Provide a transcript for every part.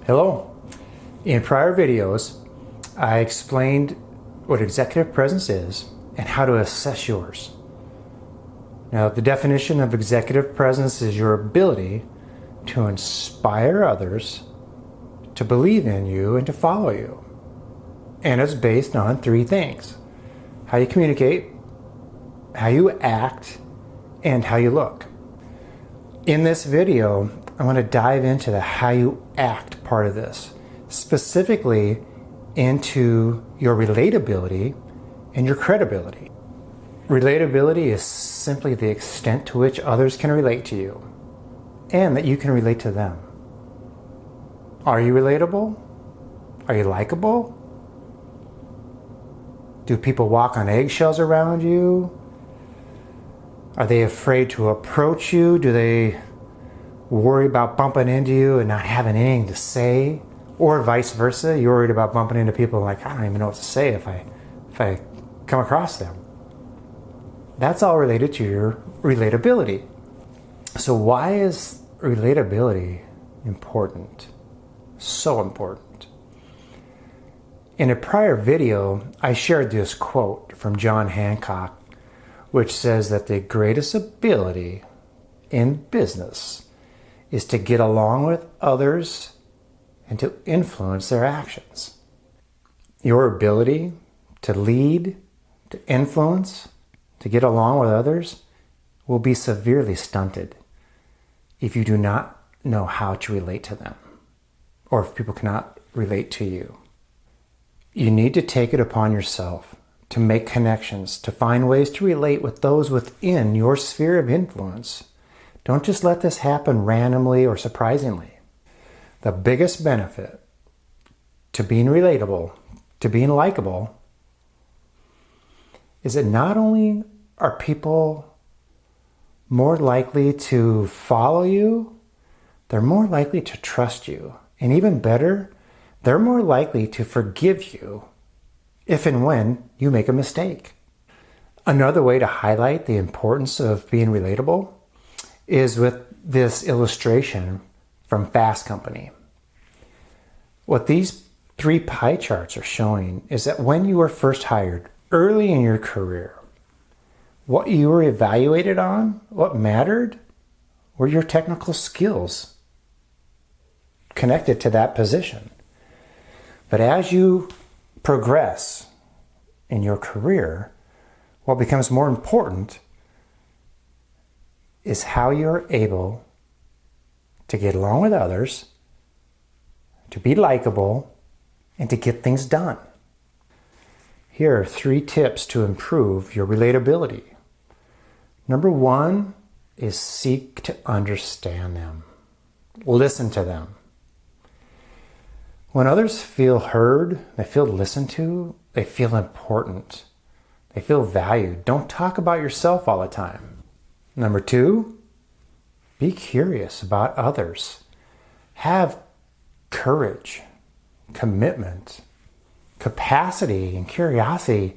Hello. In prior videos, I explained what executive presence is and how to assess yours. Now, the definition of executive presence is your ability to inspire others to believe in you and to follow you. And it's based on three things: how you communicate, how you act, and how you look. In this video, I want to dive into the how you act part of this, specifically into your relatability and your credibility. Relatability is simply the extent to which others can relate to you and that you can relate to them. Are you relatable? Are you likable? Do people walk on eggshells around you? Are they afraid to approach you? Do they worry about bumping into you and not having anything to say? Or vice versa, you're worried about bumping into people like, I don't even know what to say if I come across them. That's all related to your relatability. So why is relatability important? So important. In a prior video, I shared this quote from John Hancock, which says that the greatest ability in business is to get along with others and to influence their actions. Your ability to lead, to influence, to get along with others will be severely stunted if you do not know how to relate to them, or if people cannot relate to you. You need to take it upon yourself to make connections, to find ways to relate with those within your sphere of influence. Don't just let this happen randomly or surprisingly. The biggest benefit to being relatable, to being likable, is that not only are people more likely to follow you, they're more likely to trust you. And even better, they're more likely to forgive you if and when you make a mistake. Another way to highlight the importance of being relatable is with this illustration from Fast Company. What these three pie charts are showing is that when you were first hired early in your career, what you were evaluated on, what mattered, were your technical skills connected to that position. But as you progress in your career, what becomes more important is how you're able to get along with others, to be likable, and to get things done. Here are 3 tips to improve your relatability. Number 1 is seek to understand them. Listen to them. When others feel heard, they feel listened to, they feel important, they feel valued. Don't talk about yourself all the time. Number 2, be curious about others. Have courage, commitment, capacity, and curiosity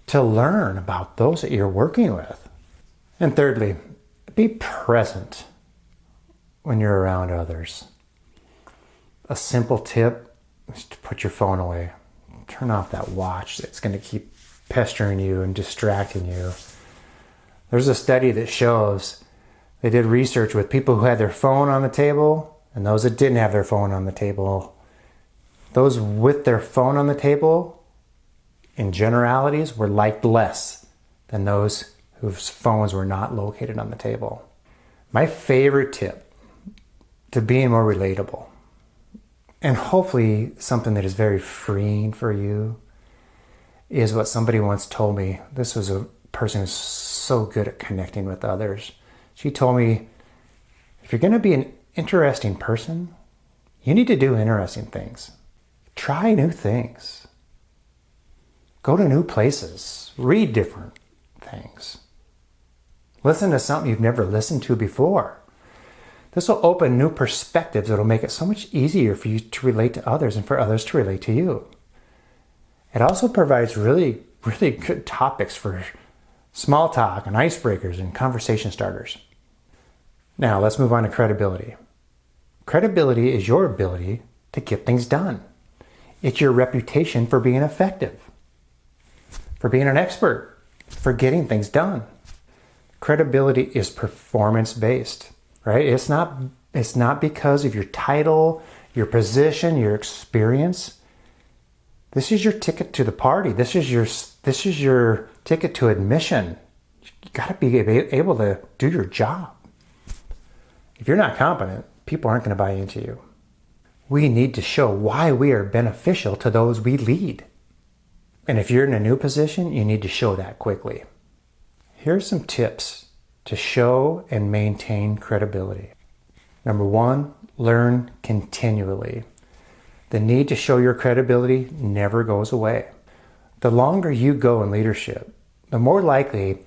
to learn about those that you're working with. And thirdly, be present when you're around others. A simple tip is to put your phone away. Turn off that watch that's going to keep pestering you and distracting you. There's a study that shows they did research with people who had their phone on the table and those that didn't have their phone on the table. Those with their phone on the table, in generalities, were liked less than those whose phones were not located on the table. My favorite tip to being more relatable, and hopefully something that is very freeing for you, is what somebody once told me. This was a person who's so good at connecting with others. She told me, if you're going to be an interesting person, you need to do interesting things. Try new things. Go to new places. Read different things. Listen to something you've never listened to before. This will open new perspectives that'll make it so much easier for you to relate to others and for others to relate to you. It also provides really good topics for small talk and icebreakers and conversation starters. Now let's move on to credibility. Credibility is your ability to get things done. It's your reputation for being effective, for being an expert, for getting things done. Credibility is performance-based, right? It's not because of your title, your position, your experience. This is your ticket to the party. This is your ticket to admission. You got to be able to do your job. If you're not competent, people aren't going to buy into you. We need to show why we are beneficial to those we lead. And if you're in a new position, you need to show that quickly. Here's some tips to show and maintain credibility. Number 1, learn continually. The need to show your credibility never goes away. The longer you go in leadership, the more likely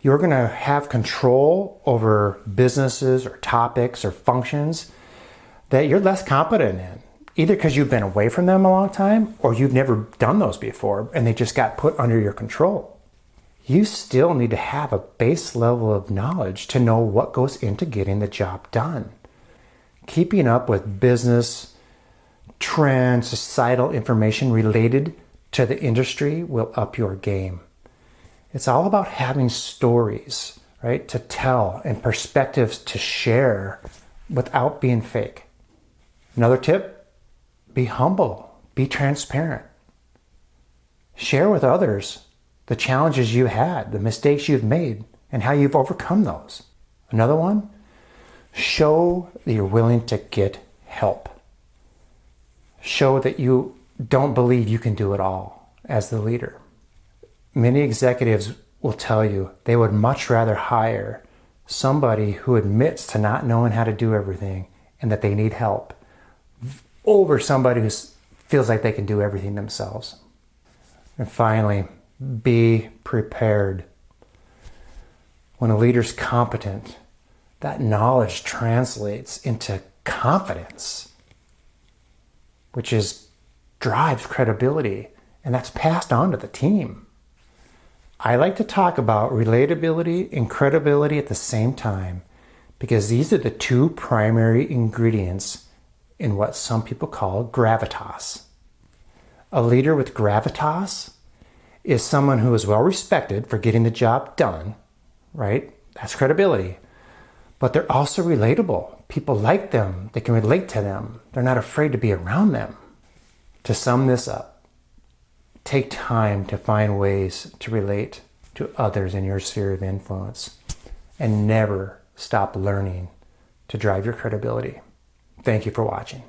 you're going to have control over businesses or topics or functions that you're less competent in, either because you've been away from them a long time or you've never done those before and they just got put under your control. You still need to have a base level of knowledge to know what goes into getting the job done. Keeping up with business, trends, societal information related to the industry will up your game. It's all about having stories, right, to tell and perspectives to share without being fake. Another tip, be humble, be transparent. Share with others the challenges you had, the mistakes you've made, and how you've overcome those. Another one, show that you're willing to get help. Show that you don't believe you can do it all as the leader. Many executives will tell you they would much rather hire somebody who admits to not knowing how to do everything and that they need help over somebody who feels like they can do everything themselves. And finally, be prepared. When a leader's competent, that knowledge translates into confidence, which drives credibility, and that's passed on to the team. I like to talk about relatability and credibility at the same time because these are the two primary ingredients in what some people call gravitas. A leader with gravitas is someone who is well respected for getting the job done, right? That's credibility. But they're also relatable. People like them. They can relate to them. They're not afraid to be around them. To sum this up, take time to find ways to relate to others in your sphere of influence and never stop learning to drive your credibility. Thank you for watching.